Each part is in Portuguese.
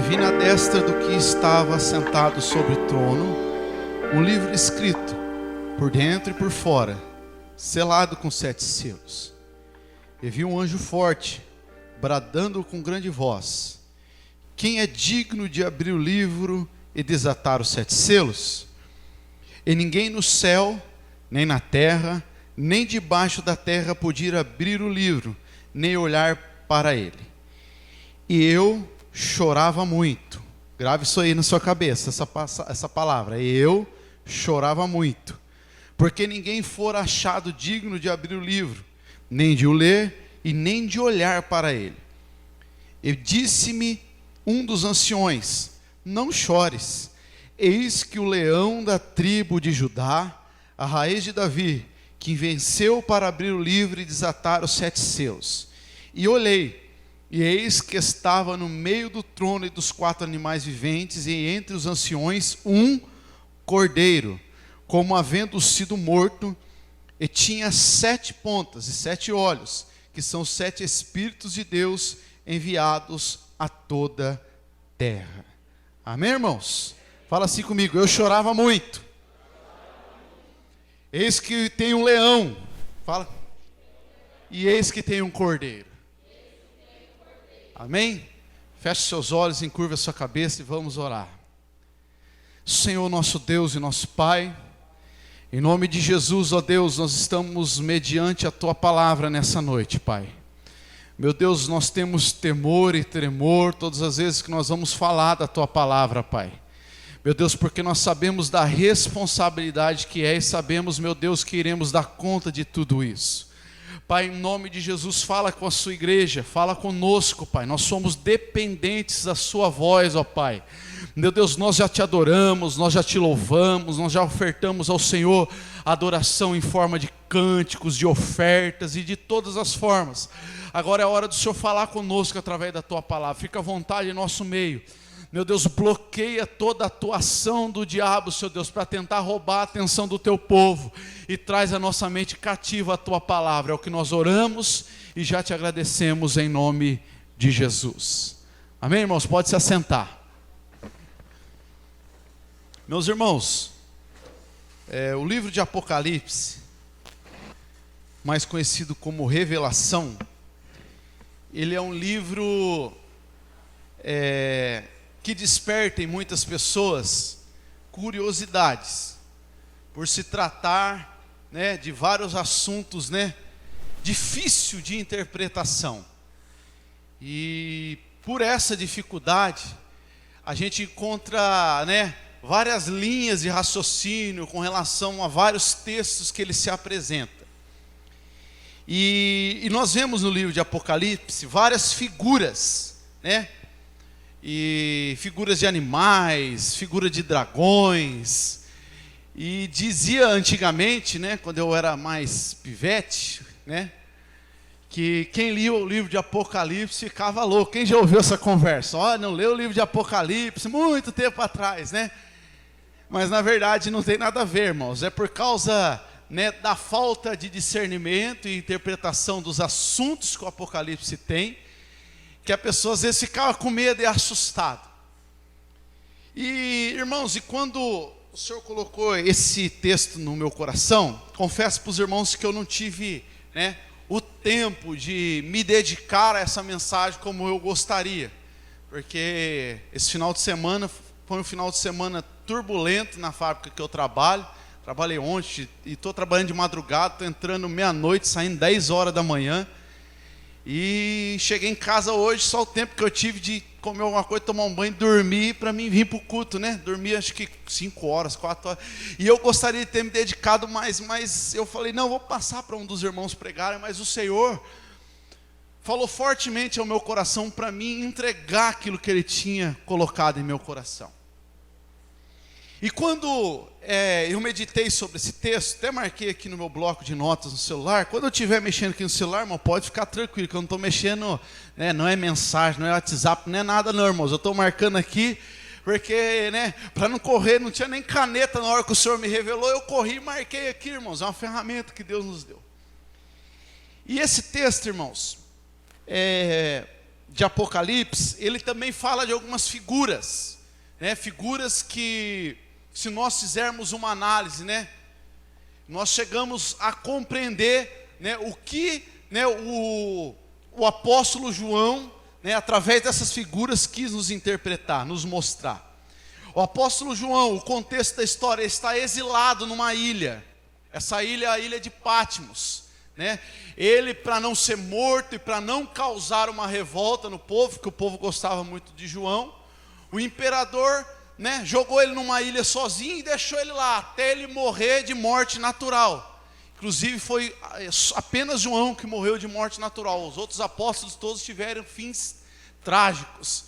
vi na destra do que estava sentado sobre o trono um livro escrito, por dentro e por fora, selado com 7 selos. E vi um anjo forte, bradando com grande voz: quem é digno de abrir o livro e desatar os 7 selos? E ninguém no céu, nem na terra, nem debaixo da terra podia abrir o livro, nem olhar para ele. E eu chorava muito. Grave isso aí na sua cabeça, essa palavra. E eu chorava muito, porque ninguém fora achado digno de abrir o livro, nem de o ler e nem de olhar para ele. E disse-me um dos anciões: não chores, eis que o leão da tribo de Judá, a raiz de Davi, que venceu para abrir o livro e desatar os 7 selos. E olhei, e eis que estava no meio do trono e dos 4 animais viventes, e entre os anciões um cordeiro, como havendo sido morto, e tinha 7 pontas e 7 olhos, que são 7 Espíritos de Deus enviados a toda a terra. Amém, irmãos? Fala assim comigo: eu chorava muito. Eis que tem um leão, fala, e eis que tem um cordeiro. Amém? Feche seus olhos, encurva a sua cabeça e vamos orar. Senhor nosso Deus e nosso Pai, em nome de Jesus, ó Deus, nós estamos mediante a Tua palavra nessa noite, Pai. Meu Deus, nós temos temor e tremor todas as vezes que nós vamos falar da Tua palavra, Pai. Meu Deus, porque nós sabemos da responsabilidade que é e sabemos, meu Deus, que iremos dar conta de tudo isso. Pai, em nome de Jesus, fala com a sua igreja, fala conosco, Pai. Nós somos dependentes da sua voz, ó Pai. Meu Deus, nós já te adoramos, nós já te louvamos, nós já ofertamos ao Senhor adoração em forma de cânticos, de ofertas e de todas as formas. Agora é a hora do Senhor falar conosco através da tua palavra. Fica à vontade em nosso meio. Meu Deus, bloqueia toda a atuação do diabo, Senhor Deus, para tentar roubar a atenção do teu povo, e traz a nossa mente cativa a tua palavra. É o que nós oramos e já te agradecemos em nome de Jesus. Amém, irmãos? Pode se assentar. Meus irmãos, o livro de Apocalipse, mais conhecido como Revelação, ele é um livro que desperta em muitas pessoas curiosidades, por se tratar, de vários assuntos, difícil de interpretação. E por essa dificuldade, a gente encontra, várias linhas de raciocínio com relação a vários textos que ele se apresenta. E nós vemos no livro de Apocalipse várias figuras, e figuras de animais, figura de dragões. E dizia antigamente, quando eu era mais pivete, que quem lia o livro de Apocalipse ficava louco. Quem já ouviu essa conversa? Não leu o livro de Apocalipse muito tempo atrás, Mas na verdade não tem nada a ver, irmãos. É por causa da falta de discernimento e interpretação dos assuntos que o Apocalipse tem, que a pessoa às vezes ficava com medo e assustada. E irmãos, e quando o Senhor colocou esse texto no meu coração, confesso para os irmãos que eu não tive o tempo de me dedicar a essa mensagem como eu gostaria, porque esse final de semana foi um final de semana turbulento na fábrica que eu trabalho. Trabalhei ontem e estou trabalhando de madrugada, estou entrando meia-noite, saindo 10 horas da manhã. E cheguei em casa hoje, só o tempo que eu tive de comer alguma coisa, tomar um banho, dormir, para mim vir para o culto, Dormi acho que 5 horas, 4 horas. E eu gostaria de ter me dedicado mais, mas eu falei, não, vou passar para um dos irmãos pregarem, mas o Senhor falou fortemente ao meu coração para mim entregar aquilo que Ele tinha colocado em meu coração. E quando eu meditei sobre esse texto, até marquei aqui no meu bloco de notas no celular. Quando eu estiver mexendo aqui no celular, irmão, pode ficar tranquilo, que eu não estou mexendo, não é mensagem, não é WhatsApp, não é nada não, irmãos. Eu estou marcando aqui, porque, para não correr, não tinha nem caneta na hora que o Senhor me revelou, eu corri e marquei aqui, irmãos. É uma ferramenta que Deus nos deu. E esse texto, irmãos, de Apocalipse, ele também fala de algumas figuras, né? Figuras que, se nós fizermos uma análise, né, nós chegamos a compreender, né, o que, né, o apóstolo João, né, através dessas figuras, quis nos interpretar, nos mostrar. O apóstolo João, o contexto da história, está exilado numa ilha. Essa ilha é a ilha de Patmos, né? Ele, para não ser morto e para não causar uma revolta no povo, porque o povo gostava muito de João, o imperador, né, jogou ele numa ilha sozinho e deixou ele lá, até ele morrer de morte natural. Inclusive foi apenas João que morreu de morte natural. Os outros apóstolos todos tiveram fins trágicos.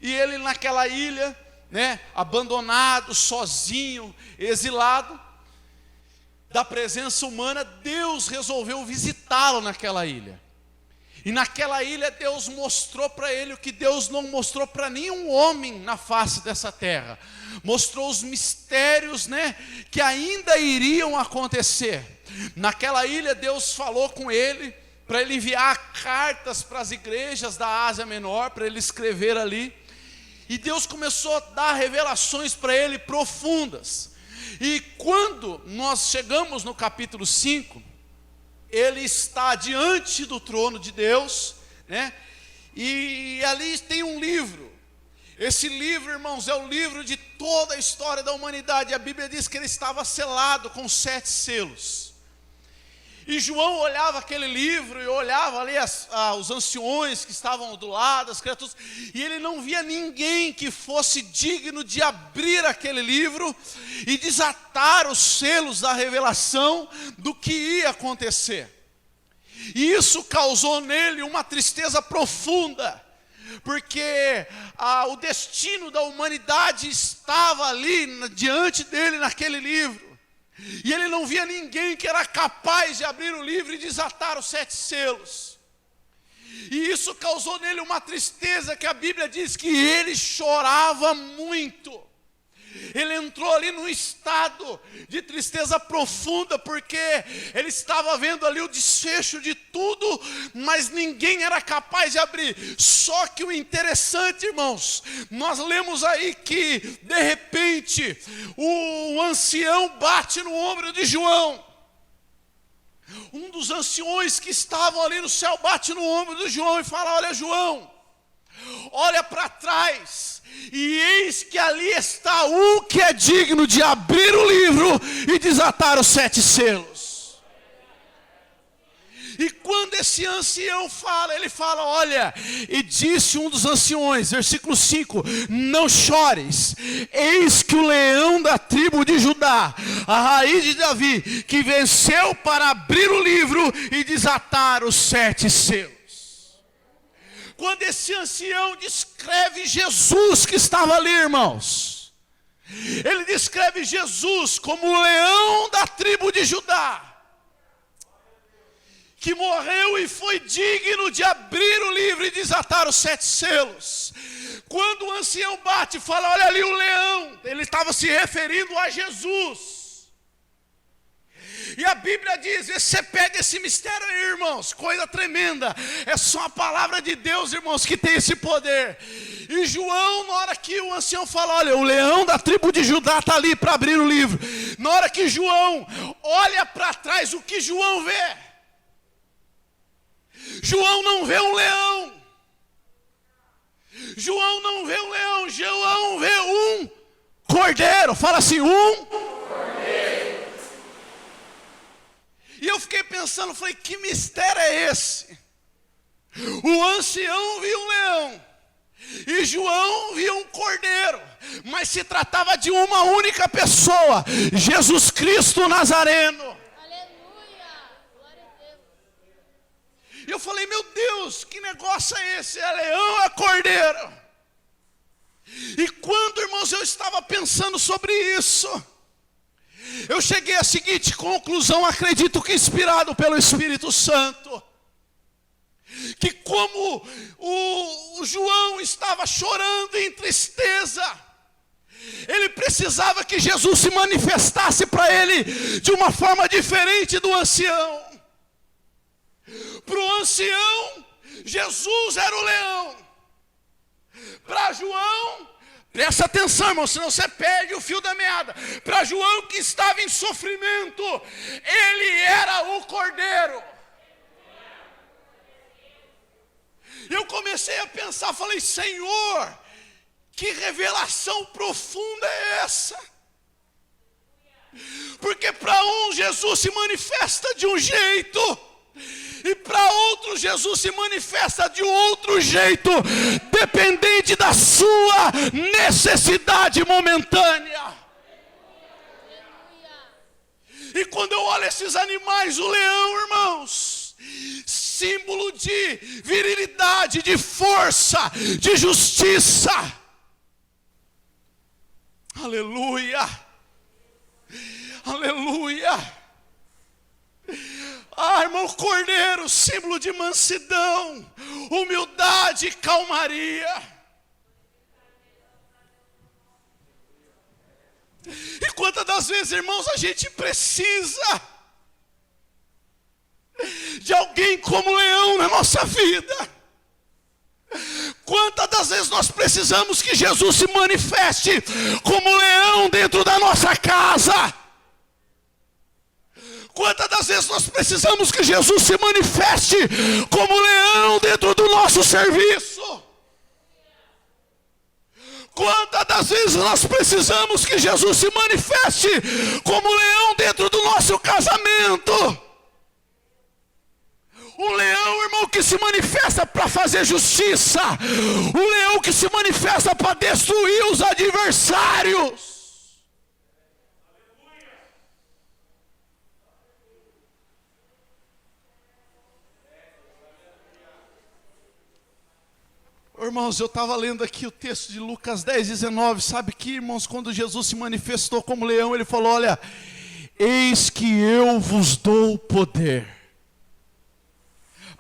E ele naquela ilha, né, abandonado, sozinho, exilado da presença humana, Deus resolveu visitá-lo naquela ilha. E naquela ilha Deus mostrou para ele o que Deus não mostrou para nenhum homem na face dessa terra. Mostrou os mistérios, né, que ainda iriam acontecer. Naquela ilha Deus falou com ele, para ele enviar cartas para as igrejas da Ásia Menor, para ele escrever ali. E Deus começou a dar revelações para ele profundas. E quando nós chegamos no capítulo 5, ele está diante do trono de Deus, né? E ali tem um livro. Esse livro, irmãos, é o livro de toda a história da humanidade. A Bíblia diz que ele estava selado com 7 selos. E João olhava aquele livro e olhava ali os anciões que estavam do lado, as criaturas, e ele não via ninguém que fosse digno de abrir aquele livro e desatar os selos da revelação do que ia acontecer. E isso causou nele uma tristeza profunda, porque o destino da humanidade estava ali diante dele naquele livro. E ele não via ninguém que era capaz de abrir o livro e desatar os 7 selos. E isso causou nele uma tristeza que a Bíblia diz que ele chorava muito. Ele entrou ali num estado de tristeza profunda, porque ele estava vendo ali o desfecho de tudo, mas ninguém era capaz de abrir. Só que o interessante, irmãos, nós lemos aí que, de repente, o ancião bate no ombro de João. Um dos anciões que estavam ali no céu bate no ombro de João e fala: olha, João, olha para trás, e eis que ali está o que é digno de abrir o livro e desatar os 7 selos. E quando esse ancião fala, ele fala: olha, e disse um dos anciões, versículo 5, não chores, eis que o leão da tribo de Judá, a raiz de Davi, que venceu para abrir o livro e desatar os 7 selos. Quando esse ancião descreve Jesus que estava ali, irmãos, ele descreve Jesus como o leão da tribo de Judá, que morreu e foi digno de abrir o livro e desatar os 7 selos. Quando o ancião bate e fala: olha ali o leão, ele estava se referindo a Jesus. E a Bíblia diz, você pega esse mistério aí, irmãos, coisa tremenda, é só a palavra de Deus, irmãos, que tem esse poder. E João, na hora que o ancião fala: olha, o leão da tribo de Judá está ali para abrir o livro. Na hora que João olha para trás, o que João vê? João não vê um leão. João não vê um leão, João vê um cordeiro. Fala assim, um cordeiro. E eu fiquei pensando, falei, que mistério é esse? O ancião viu um leão e João viu um cordeiro, mas se tratava de uma única pessoa, Jesus Cristo Nazareno. Aleluia, glória a Deus. E eu falei, meu Deus, que negócio é esse? É leão ou é cordeiro? E quando, irmãos, eu estava pensando sobre isso, eu cheguei à seguinte conclusão, acredito que inspirado pelo Espírito Santo, que como o João estava chorando em tristeza, ele precisava que Jesus se manifestasse para ele de uma forma diferente do ancião. Para o ancião, Jesus era o leão. Para João, presta atenção, irmão, senão você perde o fio da meada. Para João, que estava em sofrimento, ele era o Cordeiro. Eu comecei a pensar, falei, Senhor, que revelação profunda é essa? Porque para um Jesus se manifesta de um jeito, e para outro Jesus se manifesta de outro jeito, dependente da sua necessidade momentânea. E quando eu olho esses animais, o leão, irmãos, símbolo de virilidade, de força, de justiça. Aleluia, aleluia. Ah, irmão, cordeiro, símbolo de mansidão, humildade e calmaria. E quantas das vezes, irmãos, a gente precisa de alguém como leão na nossa vida? Quantas das vezes nós precisamos que Jesus se manifeste como leão dentro da nossa casa? Quantas das vezes nós precisamos que Jesus se manifeste como leão dentro do nosso serviço? Quantas das vezes nós precisamos que Jesus se manifeste como leão dentro do nosso casamento? O leão, irmão, que se manifesta para fazer justiça. O leão que se manifesta para destruir os adversários. Irmãos, eu estava lendo aqui o texto de Lucas 10, 19. Sabe que, irmãos, quando Jesus se manifestou como leão, ele falou, olha, eis que eu vos dou poder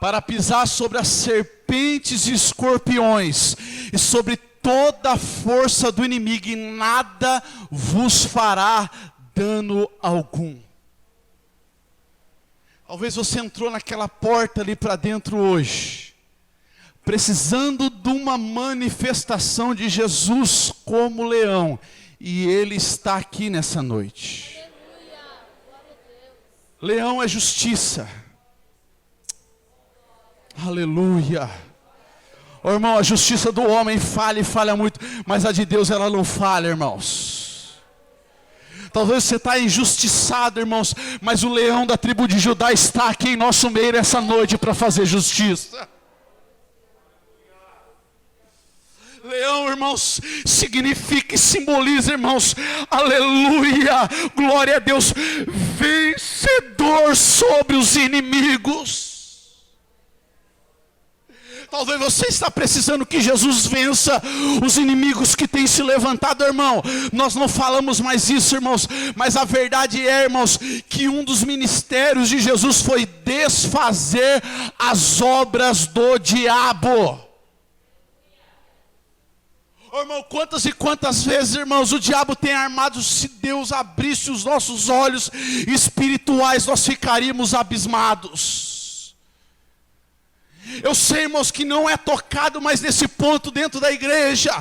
para pisar sobre as serpentes e escorpiões, e sobre toda a força do inimigo, e nada vos fará dano algum. Talvez você entrou naquela porta ali para dentro hoje, precisando de uma manifestação de Jesus como leão, e Ele está aqui nessa noite. Leão é justiça. Aleluia. Oh, irmão, a justiça do homem falha e falha muito, mas a de Deus ela não falha, irmãos. Talvez você está injustiçado, irmãos, mas o leão da tribo de Judá está aqui em nosso meio essa noite para fazer justiça. Leão, irmãos, significa e simboliza, irmãos, aleluia, glória a Deus, vencedor sobre os inimigos. Talvez você está precisando que Jesus vença os inimigos que têm se levantado, irmão. Nós não falamos mais isso, irmãos, mas a verdade é, irmãos, que um dos ministérios de Jesus foi desfazer as obras do diabo. Oh, irmão, quantas e quantas vezes, irmãos, o diabo tem armado. Se Deus abrisse os nossos olhos espirituais, nós ficaríamos abismados. Eu sei, irmãos, que não é tocado mais nesse ponto dentro da igreja,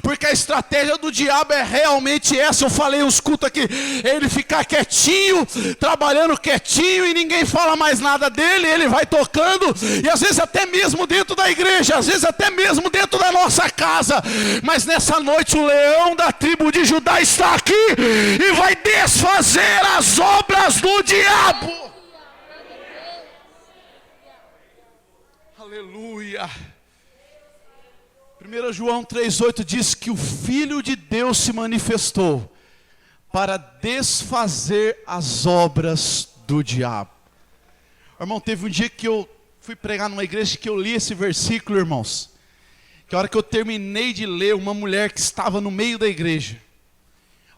porque a estratégia do diabo é realmente essa. Eu falei uns cultos aqui, ele ficar quietinho, trabalhando quietinho, e ninguém fala mais nada dele, ele vai tocando, e às vezes até mesmo dentro da igreja, às vezes até mesmo dentro da nossa casa. Mas nessa noite o leão da tribo de Judá está aqui, e vai desfazer as obras do diabo. Aleluia. 1 João 3,8 diz que o Filho de Deus se manifestou para desfazer as obras do diabo. Irmão, teve um dia que eu fui pregar numa igreja que eu li esse versículo, irmãos. Que a hora que eu terminei de ler, uma mulher que estava no meio da igreja,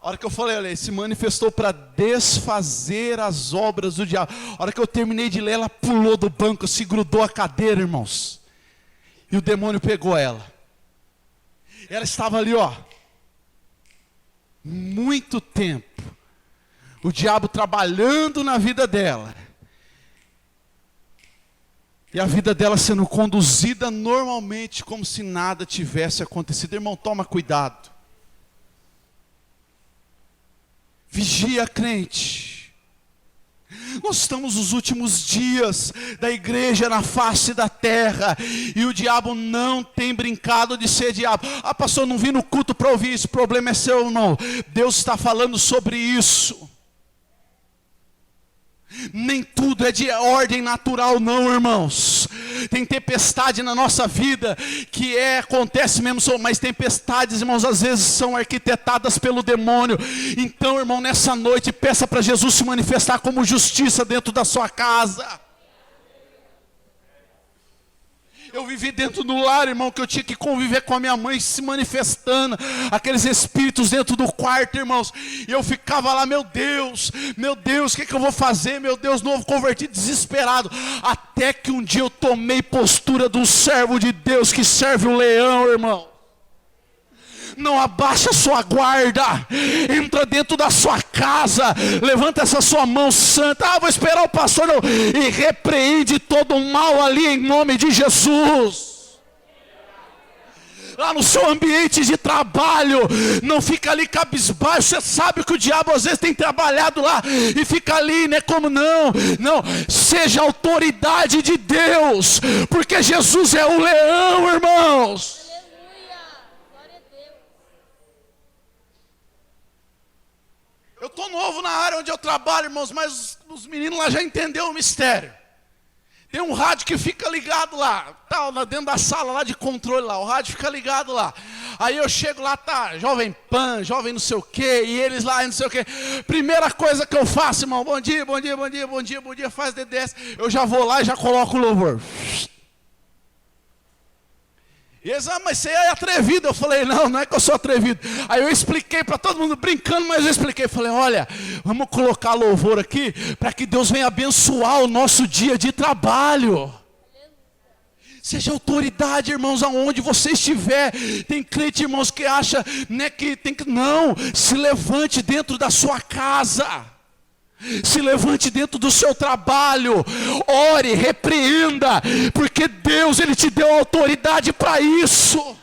a hora que eu falei, olha, ele se manifestou para desfazer as obras do diabo. A hora que eu terminei de ler, ela pulou do banco, se grudou à cadeira, irmãos. E o demônio pegou ela. Ela estava ali, ó, muito tempo. O diabo trabalhando na vida dela. E a vida dela sendo conduzida normalmente, como se nada tivesse acontecido. Irmão, toma cuidado. Vigia, crente. Nós estamos nos últimos dias da igreja na face da terra. E o diabo não tem brincado de ser diabo. Ah, pastor, eu não vim no culto para ouvir isso. O problema é seu, irmão. Deus está falando sobre isso. Nem tudo é de ordem natural, não, irmãos. Tem tempestade na nossa vida que acontece mesmo, mas tempestades, irmãos, às vezes são arquitetadas pelo demônio. Então, irmão, nessa noite, peça para Jesus se manifestar como justiça dentro da sua casa. Eu vivi dentro do lar, irmão, que eu tinha que conviver com a minha mãe se manifestando. Aqueles espíritos dentro do quarto, irmãos. E eu ficava lá, meu Deus, o que eu vou fazer? Meu Deus, novo convertido, desesperado. Até que um dia eu tomei postura de um servo de Deus que serve o leão, irmão. Não abaixa a sua guarda, entra dentro da sua casa, levanta essa sua mão santa, vou esperar o pastor, não, e repreende todo o mal ali em nome de Jesus. Lá no seu ambiente de trabalho, não fica ali cabisbaixo. Você sabe que o diabo às vezes tem trabalhado lá e fica ali, né? Como não, seja autoridade de Deus, porque Jesus é o leão, irmãos. Eu estou novo na área onde eu trabalho, irmãos, mas os meninos lá já entenderam o mistério. Tem um rádio que fica ligado lá, tá, dentro da sala lá de controle lá, o rádio fica ligado lá. Aí eu chego lá, tá, Jovem Pan, jovem não sei o quê, e eles lá não sei o quê. Primeira coisa que eu faço, irmão, bom dia, faz DDS. Eu já vou lá e já coloco o louvor. E eles, mas você é atrevido. Eu falei, não é que eu sou atrevido. Aí eu expliquei para todo mundo, brincando, mas eu expliquei. Falei, olha, vamos colocar louvor aqui, para que Deus venha abençoar o nosso dia de trabalho. Seja autoridade, irmãos, aonde você estiver. Tem crente, irmãos, que acha, né, que tem que... Não, se levante dentro da sua casa. Se levante dentro do seu trabalho, ore, repreenda, porque Deus, Ele te deu autoridade para isso.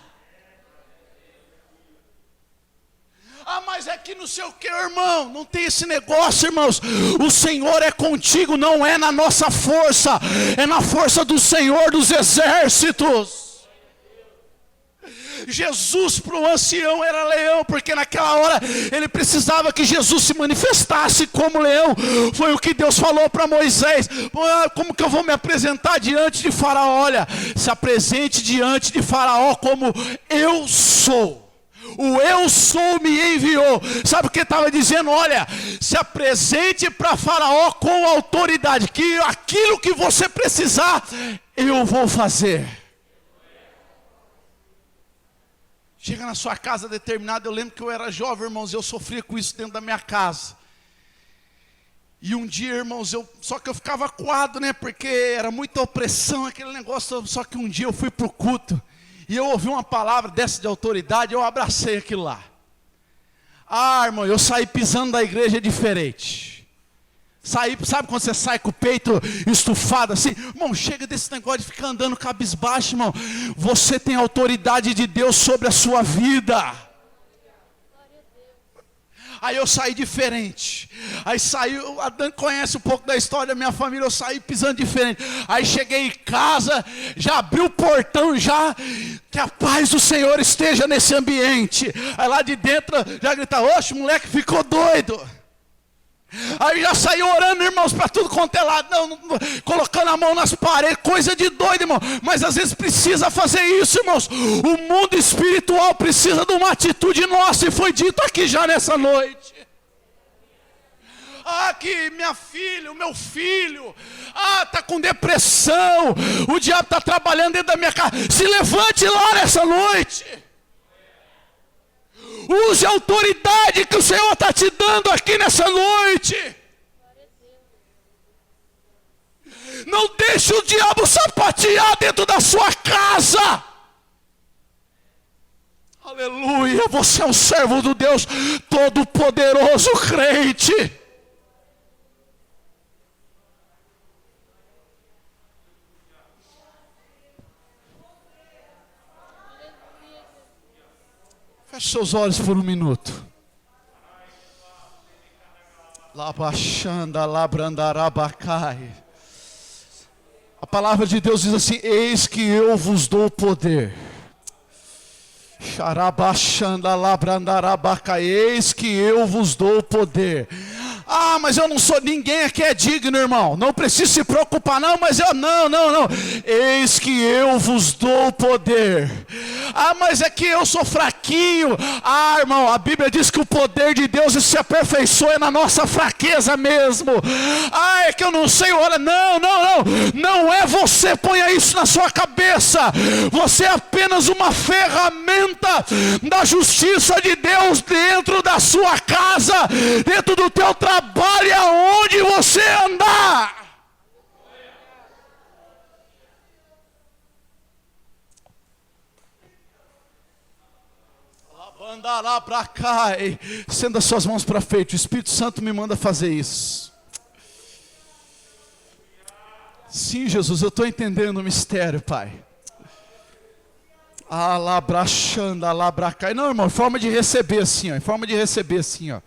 Ah, mas é que não sei o que, irmão, não tem esse negócio, irmãos. O Senhor é contigo, não é na nossa força, é na força do Senhor dos exércitos. Jesus para o ancião era leão, porque naquela hora ele precisava que Jesus se manifestasse como leão. Foi o que Deus falou para Moisés. Como que eu vou me apresentar diante de Faraó? Olha, se apresente diante de Faraó como eu sou. O eu sou me enviou. Sabe o que estava dizendo? Olha, se apresente para Faraó com autoridade, que aquilo que você precisar, eu vou fazer. Chega na sua casa determinada, eu lembro que eu era jovem, irmãos, eu sofria com isso dentro da minha casa. E um dia, irmãos, só que eu ficava acuado, né, porque era muita opressão, aquele negócio, só que um dia eu fui para o culto, e eu ouvi uma palavra dessa de autoridade, eu abracei aquilo lá. Ah, irmão, eu saí pisando da igreja diferente. Saí, sabe quando você sai com o peito estufado assim? Irmão, chega desse negócio de ficar andando cabisbaixo, irmão. Você tem autoridade de Deus sobre a sua vida. Aí eu saí diferente. Aí saiu, a Dan conhece um pouco da história da minha família, eu saí pisando diferente. Aí cheguei em casa, já abri o portão já, que a paz do Senhor esteja nesse ambiente. Aí lá de dentro já grita, oxe, moleque ficou doido. Aí já saiu orando, irmãos, para tudo quanto é lado, colocando a mão nas paredes, coisa de doido, irmão. Mas às vezes precisa fazer isso, irmãos. O mundo espiritual precisa de uma atitude nossa, e foi dito aqui já nessa noite. Ah, que minha filha, o meu filho, está com depressão, o diabo está trabalhando dentro da minha casa. Se levante lá nessa noite. Use a autoridade que o Senhor está te dando aqui nessa noite. Não deixe o diabo sapatear dentro da sua casa. Aleluia, você é um servo do Deus Todo-Poderoso, crente. Feche seus olhos por um minuto. Labachanda, labrandarabacai. A palavra de Deus diz assim: eis que eu vos dou poder. Xarabachanda, labrandarabacai. Eis que eu vos dou poder. Ah, mas eu não sou, ninguém aqui é digno, irmão. Não precisa se preocupar, não, mas eu, não. Eis que eu vos dou poder. Ah, mas é que eu sou fraquinho. Ah, irmão, a Bíblia diz que o poder de Deus se aperfeiçoa na nossa fraqueza mesmo. Ah, é que eu não sei, olha, não é você, ponha isso na sua cabeça. Você é apenas uma ferramenta da justiça de Deus dentro da sua casa, dentro do teu trabalho, aonde você andar. Estenda suas mãos para frente. O Espírito Santo me manda fazer isso. Sim, Jesus, eu estou entendendo o mistério, Pai. Alabrachanda, alabracai. Não, irmão, em forma de receber assim, ó. Em forma de receber assim, ó.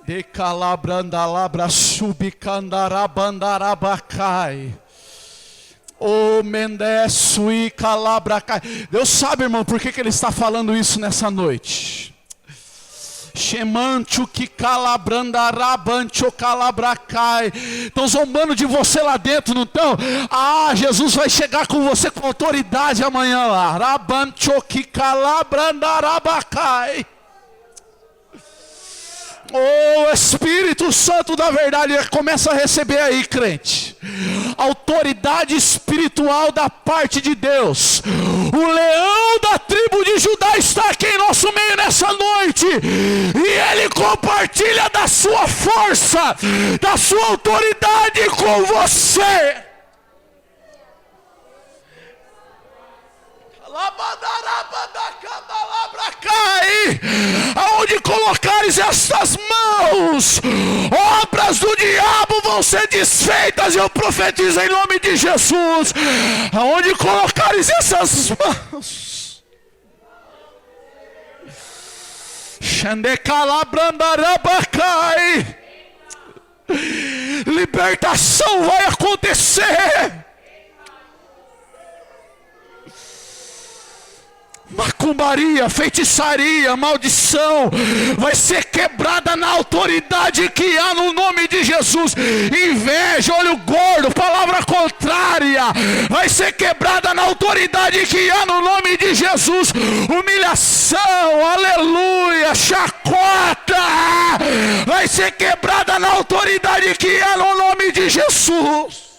Decalabrandalabrasubicandarabandarabacai. O mendesui calabracai. Deus sabe, irmão, por que ele está falando isso nessa noite. Shemanchu que calabrandarabancho calabracai. Estão zombando de você lá dentro, não estão? Ah, Jesus vai chegar com você com autoridade amanhã lá. Rabancho que calabrandarabacai. Oh, Espírito Santo da verdade, começa a receber aí, crente, autoridade espiritual da parte de Deus. O leão da tribo de Judá está aqui em nosso meio nessa noite, e ele compartilha da sua força, da sua autoridade com você. Aonde colocares estas mãos, obras do diabo vão ser desfeitas. Eu profetizo em nome de Jesus. Aonde colocares essas mãos, libertação vai acontecer. Macumbaria, feitiçaria, maldição vai ser quebrada na autoridade que há no nome de Jesus. Inveja, olho gordo, palavra contrária, vai ser quebrada na autoridade que há no nome de Jesus. Humilhação, aleluia, chacota, vai ser quebrada na autoridade que há no nome de Jesus.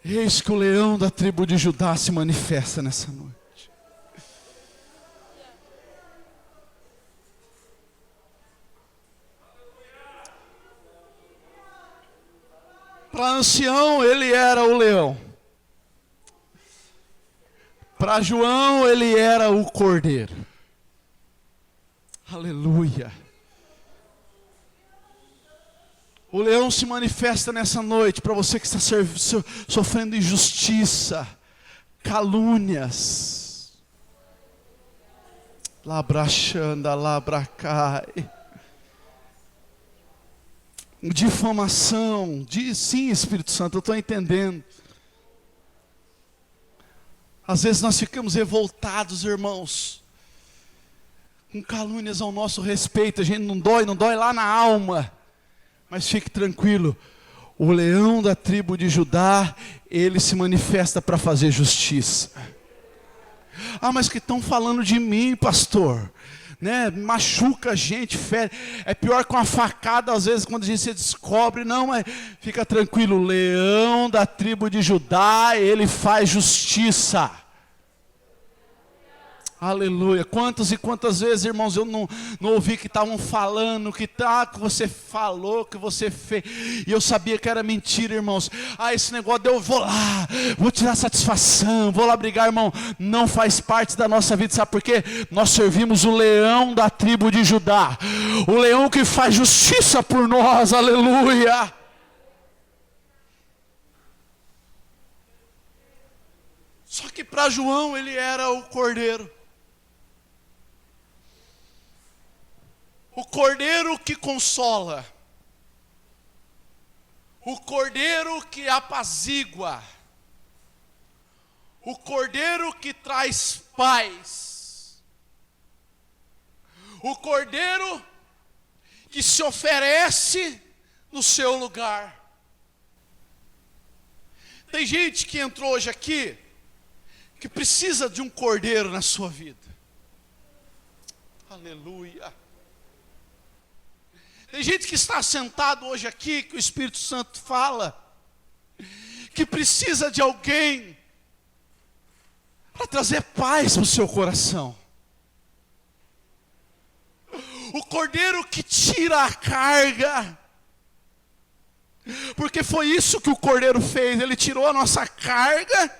Eis que o leão da tribo de Judá se manifesta nessa noite. Para ancião ele era o leão. Para João ele era o cordeiro. Aleluia. O leão se manifesta nessa noite para você que está sofrendo injustiça, calúnias, labrachanda, labracai, difamação. Sim, Espírito Santo, eu estou entendendo. Às vezes nós ficamos revoltados, irmãos, com calúnias ao nosso respeito. A gente não dói lá na alma. Mas fique tranquilo, o leão da tribo de Judá, ele se manifesta para fazer justiça. Ah, mas que estão falando de mim, pastor, né? Machuca a gente, fere. É pior que uma facada às vezes quando a gente se descobre. Não, mas fica tranquilo, o leão da tribo de Judá, ele faz justiça. Aleluia. Quantas e quantas vezes, irmãos, eu não ouvi que estavam falando, que você falou, que você fez, e eu sabia que era mentira, irmãos. Esse negócio eu vou lá, vou tirar satisfação, vou lá brigar, irmão. Não faz parte da nossa vida, sabe por quê? Nós servimos o leão da tribo de Judá, o leão que faz justiça por nós, aleluia. Só que para João ele era o cordeiro. O cordeiro que consola. O cordeiro que apazigua. O cordeiro que traz paz. O cordeiro que se oferece no seu lugar. Tem gente que entrou hoje aqui que precisa de um cordeiro na sua vida. Aleluia. Tem gente que está sentado hoje aqui, que o Espírito Santo fala, que precisa de alguém para trazer paz para o seu coração. O cordeiro que tira a carga. Porque foi isso que o cordeiro fez. Ele tirou a nossa carga,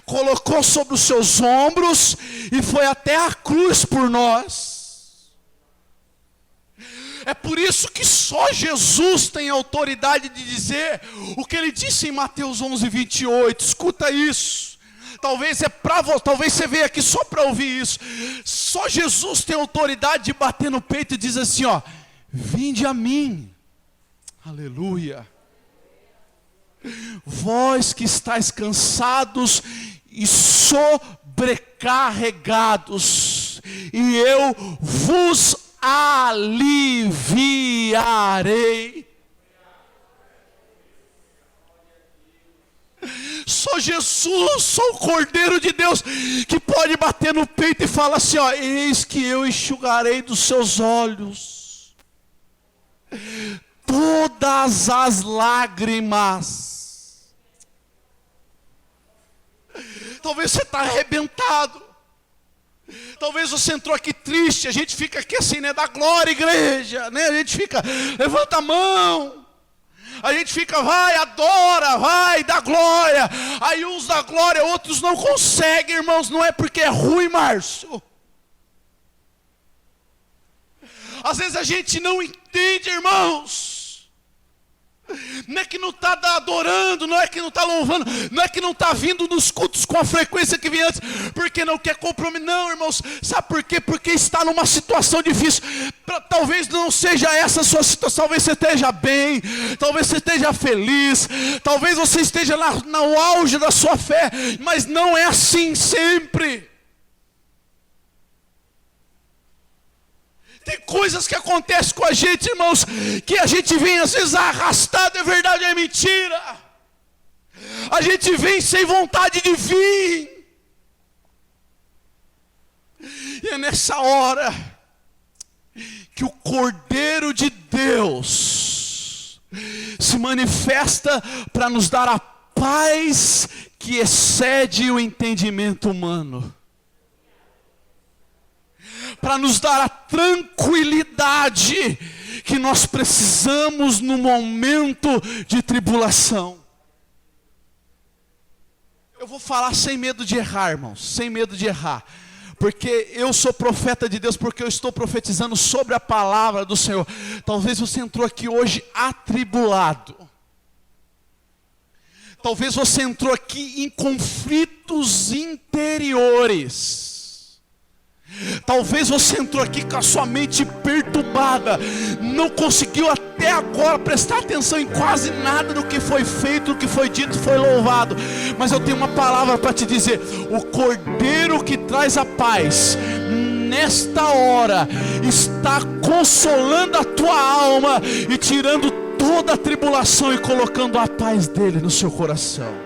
colocou sobre os seus ombros e foi até a cruz por nós. É por isso que só Jesus tem autoridade de dizer o que ele disse em Mateus 11:28. Escuta isso. Talvez talvez você veja aqui só para ouvir isso. Só Jesus tem autoridade de bater no peito e dizer assim, ó: vinde a mim. Aleluia. Vós que estáis cansados e sobrecarregados, e eu vos aliviarei. Só Jesus, só o Cordeiro de Deus que pode bater no peito e falar assim, ó: eis que eu enxugarei dos seus olhos todas as lágrimas. Talvez você está arrebentado. Talvez você entrou aqui triste. A gente fica aqui assim, né? Dá glória, igreja, né? A gente fica, levanta a mão. A gente fica, vai, adora, vai, dá glória. Aí uns dá glória, outros não conseguem, irmãos. Não é porque é ruim, Márcio. Às vezes a gente não entende, irmãos. Não é que não está adorando, não é que não está louvando, não é que não está vindo nos cultos com a frequência que vinha antes, porque não quer compromisso. Não, irmãos, sabe por quê? Porque está numa situação difícil. Talvez não seja essa a sua situação, talvez você esteja bem, talvez você esteja feliz, talvez você esteja no auge da sua fé, mas não é assim sempre. Tem coisas que acontecem com a gente, irmãos, que a gente vem às vezes arrastado, é verdade, é mentira. A gente vem sem vontade de vir. E é nessa hora que o Cordeiro de Deus se manifesta para nos dar a paz que excede o entendimento humano. Para nos dar a tranquilidade que nós precisamos no momento de tribulação. Eu vou falar sem medo de errar, irmãos, sem medo de errar. Porque eu sou profeta de Deus, porque eu estou profetizando sobre a palavra do Senhor. Talvez você entrou aqui hoje atribulado. Talvez você entrou aqui em conflitos interiores. Talvez você entrou aqui com a sua mente perturbada, não conseguiu até agora prestar atenção em quase nada do que foi feito, do que foi dito, foi louvado. Mas eu tenho uma palavra para te dizer: o Cordeiro que traz a paz, nesta hora, está consolando a tua alma e tirando toda a tribulação e colocando a paz dele no seu coração.